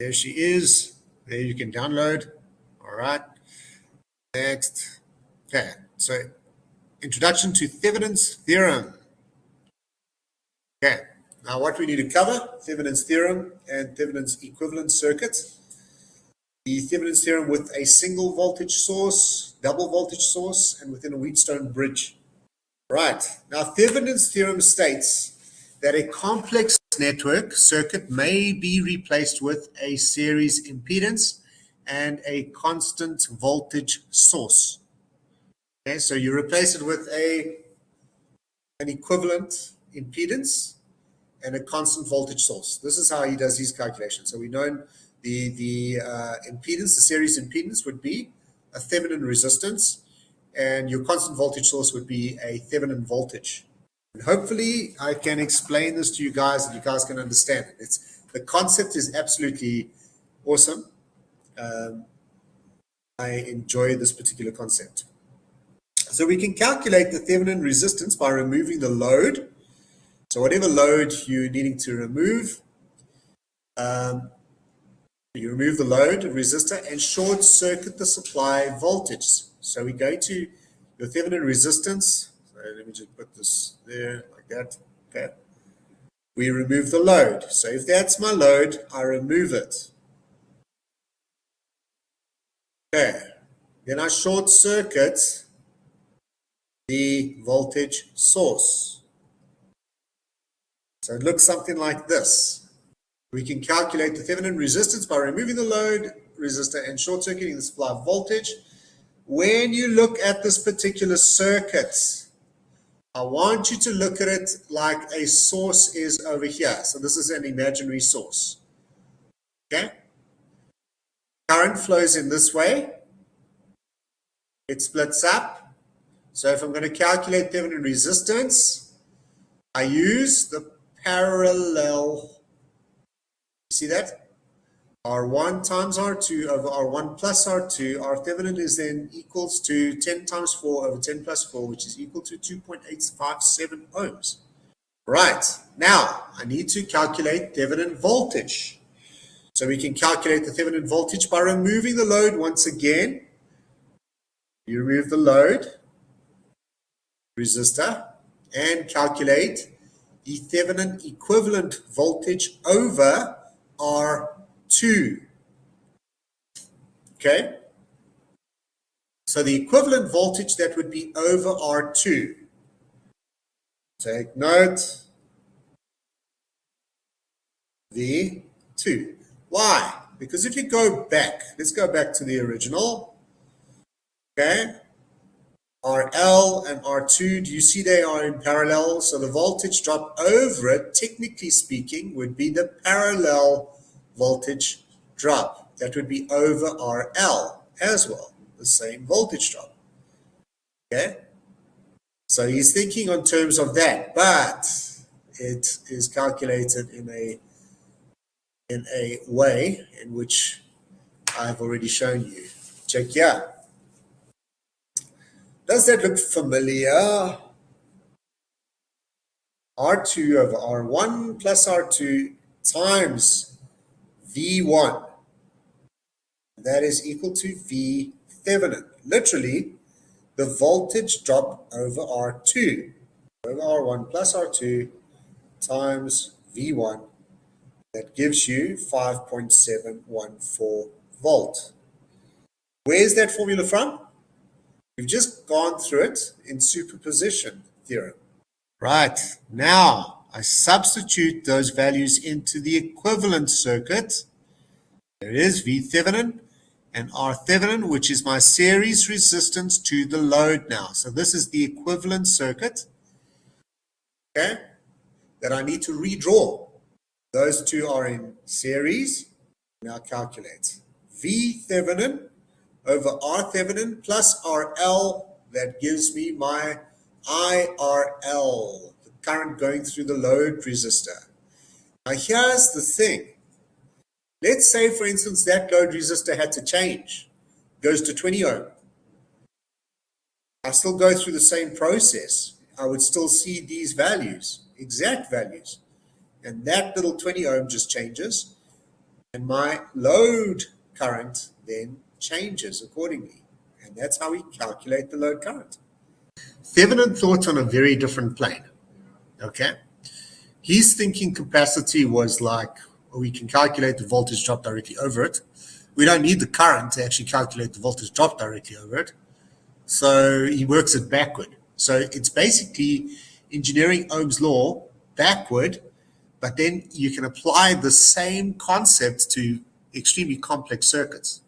There she is. There you can download. All right. Next. Okay. So, introduction to Thevenin's theorem. Okay. Now, what we need to cover: Thevenin's theorem and Thevenin's equivalent circuit. The Thevenin's theorem with a single voltage source, double voltage source, and within a Wheatstone bridge. Right. Now, Thevenin's theorem states that a complex network circuit may be replaced with a series impedance and a constant voltage source. Okay, so you replace it with an equivalent impedance and a constant voltage source. This is how he does his calculations. So we know the impedance, the series impedance would be a Thevenin resistance, and your constant voltage source would be a Thevenin voltage. And hopefully I can explain this to you guys and you guys can understand it. The concept is absolutely awesome. I enjoy this particular concept. So we can calculate the Thevenin resistance by removing the load. So whatever load you're needing to remove, you remove the load, resistor, and short circuit the supply voltage. So we go to your Thevenin resistance. So let me just put this there like that. Okay. We remove the load. So if that's my load, I remove it. Okay. Then I short circuit the voltage source. So it looks something like this. We can calculate the Thevenin resistance by removing the load, resistor, and short circuiting the supply voltage. When you look at this particular circuit, I want you to look at it like a source is over here. So this is an imaginary source. Okay? Current flows in this way. It splits up. So if I'm going to calculate Thevenin resistance, I use the parallel. You see that? R1 times R2 over R1 plus R2. R Thevenin is then equals to 10 times 4 over 10 plus 4, which is equal to 2.857 ohms. Right. Now, I need to calculate Thevenin voltage. So we can calculate the Thevenin voltage by removing the load once again. You remove the load, resistor, and calculate the Thevenin equivalent voltage over R2. Okay? So the equivalent voltage that would be over R2. Take note. V2. Why? Because if you go back, let's go back to the original. Okay? RL and R2, do you see they are in parallel? So the voltage drop over it, technically speaking, would be the parallel voltage drop. That would be over RL as well, the same voltage drop. Okay? So he's thinking on terms of that, but it is calculated in a way in which I've already shown you. Check here. Does that look familiar? R2 over R1 plus R2 times V1. That is equal to V Thevenin. Literally, the voltage drop over R2. Over R1 plus R2 times V1. That gives you 5.714 volt. Where's that formula from? We've just gone through it in superposition theorem. Right, now I substitute those values into the equivalent circuit. There it is, V Thevenin and R Thevenin, which is my series resistance to the load now. So this is the equivalent circuit, okay, that I need to redraw. Those two are in series. Now calculate. V Thevenin over R Thevenin plus RL, that gives me my IRL, the current going through the load resistor. Now here's the thing. Let's say, for instance, that load resistor had to change, goes to 20 ohm. I still go through the same process. I would still see these values, exact values. And that little 20 ohm just changes. And my load current then changes accordingly. And that's how we calculate the load current. Thevenin thought on a very different plane. Okay. His thinking capacity was like, we can calculate the voltage drop directly over it. We don't need the current to actually calculate the voltage drop directly over it. So he works it backward. So it's basically engineering Ohm's law backward, but then you can apply the same concept to extremely complex circuits.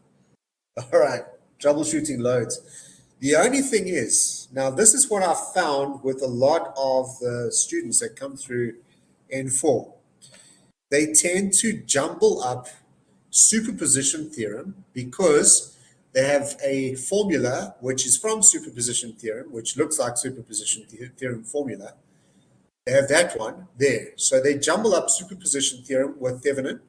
All right, troubleshooting loads. The only thing is, now this is what I found with a lot of the students that come through N4. They tend to jumble up superposition theorem because they have a formula which is from superposition theorem, which looks like superposition theorem formula. They have that one there. So they jumble up superposition theorem with Thevenin,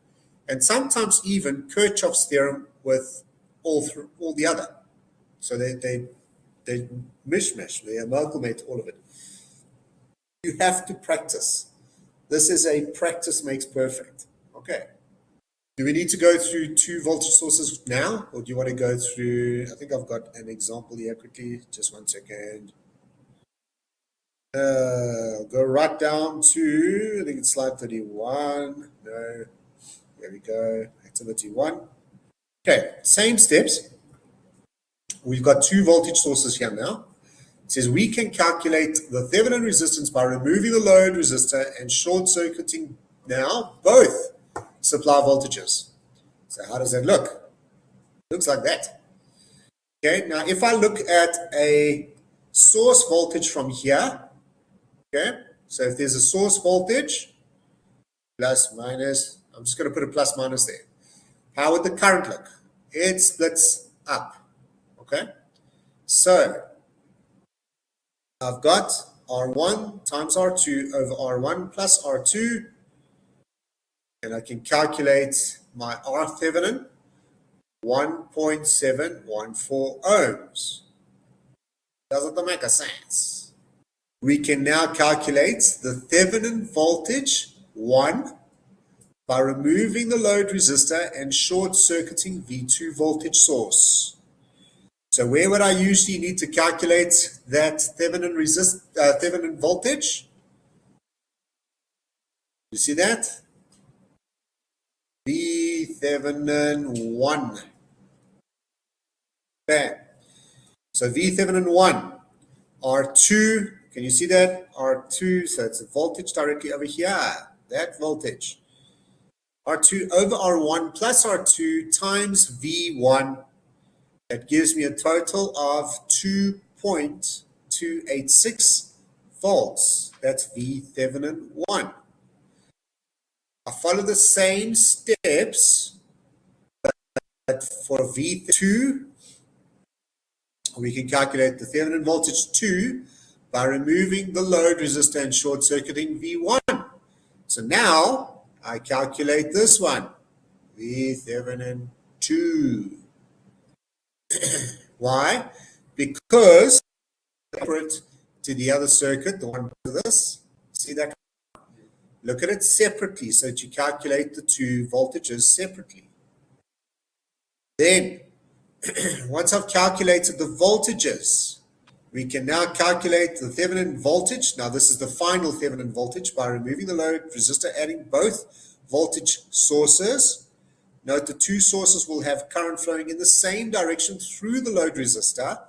and sometimes even Kirchhoff's theorem with all the other. So they mishmash, they amalgamate all of it. You have to practice. This is a practice makes perfect. Okay. Do we need to go through two voltage sources now, or do you want to go through? I think I've got an example here quickly. Just 1 second. Go right down to, I think it's slide 31. No, there we go. Activity 1. Okay, same steps. We've got two voltage sources here now. It says we can calculate the Thevenin resistance by removing the load resistor and short circuiting now both supply voltages. So how does that look? Looks like that. Okay, now if I look at a source voltage from here, okay, so if there's a source voltage, plus minus, I'm just going to put a plus minus there. How would the current look? It splits up. Okay, so I've got R1 times R2 over R1 plus R2, and I can calculate my R Thevenin, 1.714 ohms. Doesn't that make a sense? We can now calculate the Thevenin voltage 1 by removing the load resistor and short circuiting V2 voltage source. So where would I usually need to calculate that Thevenin voltage? You see that? V Thevenin 1. Okay. So V Thevenin 1, R2, can you see that? R2, so it's a voltage directly over here, that voltage. R2 over R1 plus R2 times V1. That gives me a total of 2.286 volts. That's V Thevenin 1. I follow the same steps, but for V2, we can calculate the Thevenin voltage 2 by removing the load resistor and short circuiting V1. So now I calculate this one, V Thevenin 2. Why? Because separate to the other circuit, the one to this. See that? Look at it separately so that you calculate the two voltages separately. Then, once I've calculated the voltages, we can now calculate the Thevenin voltage. Now, this is the final Thevenin voltage by removing the load resistor, adding both voltage sources. Note the two sources will have current flowing in the same direction through the load resistor.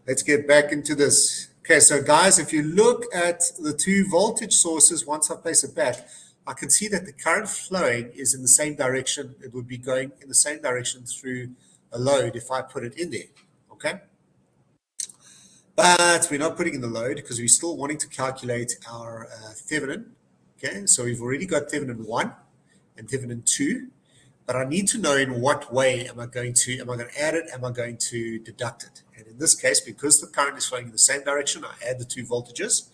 Let's get back into this. Okay, so guys, if you look at the two voltage sources, once I place it back, I can see that the current flowing is in the same direction. It would be going in the same direction through a load if I put it in there, okay? But we're not putting in the load because we're still wanting to calculate our Thevenin, okay? So we've already got Thevenin 1 and Thevenin 2. But I need to know in what way am I going to add it, am I going to deduct it? And in this case, because the current is flowing in the same direction, I add the two voltages.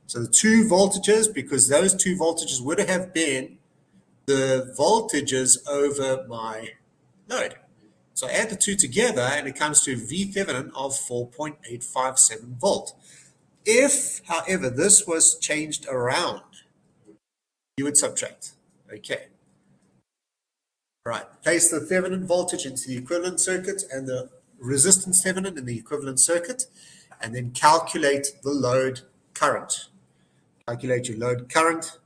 So the two voltages, because those two voltages would have been the voltages over my load. So I add the two together and it comes to V Thevenin of 4.857 volt. If, however, this was changed around, you would subtract, okay? Right. Place the Thevenin voltage into the equivalent circuit and the resistance Thevenin in the equivalent circuit, and then calculate the load current. Calculate your load current.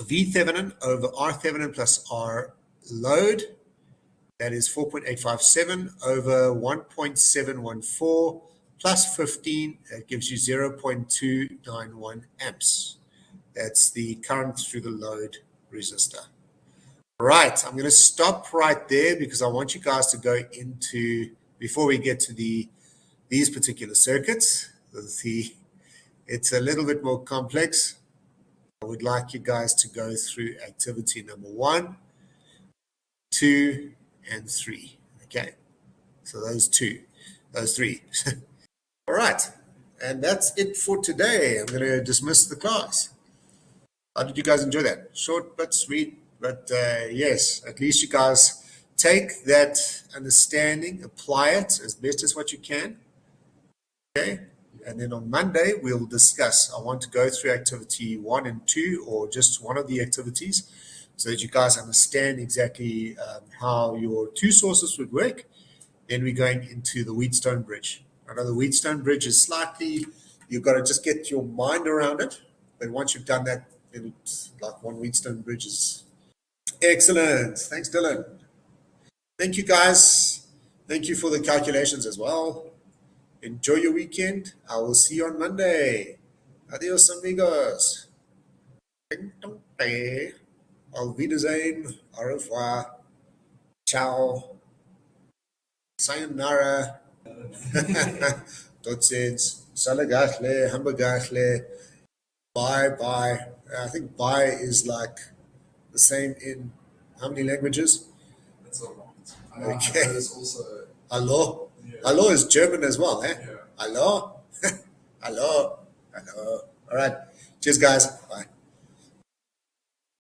V Thevenin over R Thevenin plus R load. That is 4.857 over 1.714 plus 15. That gives you 0.291 amps. That's the current through the load resistor. Right, I'm going to stop right there because I want you guys to go into, before we get to these particular circuits, it's a little bit more complex. I would like you guys to go through activity number 1, 2, and 3. Okay, so those 3. All right, and that's it for today. I'm going to dismiss the class. How did you guys enjoy that? Short but sweet, but yes, at least you guys take that understanding, apply it as best as what you can. Okay, and then on Monday we'll discuss. I want to go through activity 1 and 2, or just one of the activities, so that you guys understand exactly how your two sources would work. Then we're going into the Wheatstone Bridge. I know the Wheatstone Bridge is slightly, you've got to just get your mind around it. But once you've done that, then it's like one Wheatstone Bridge is excellent. Thanks, Dylan. Thank you, guys. Thank you for the calculations as well. Enjoy your weekend. I will see you on Monday. Adios, amigos. Auf Wiedersehen. Au revoir. Ciao. Sayonara. Tot ziens. Salagahle. Hamburgahle. Bye bye. I think bye is like the same in how many languages? That's a lot. Okay. There's also Hello. yeah. Hello is German as well, eh? Yeah. Hello. Hello. Hello. All right. Cheers, guys. Bye.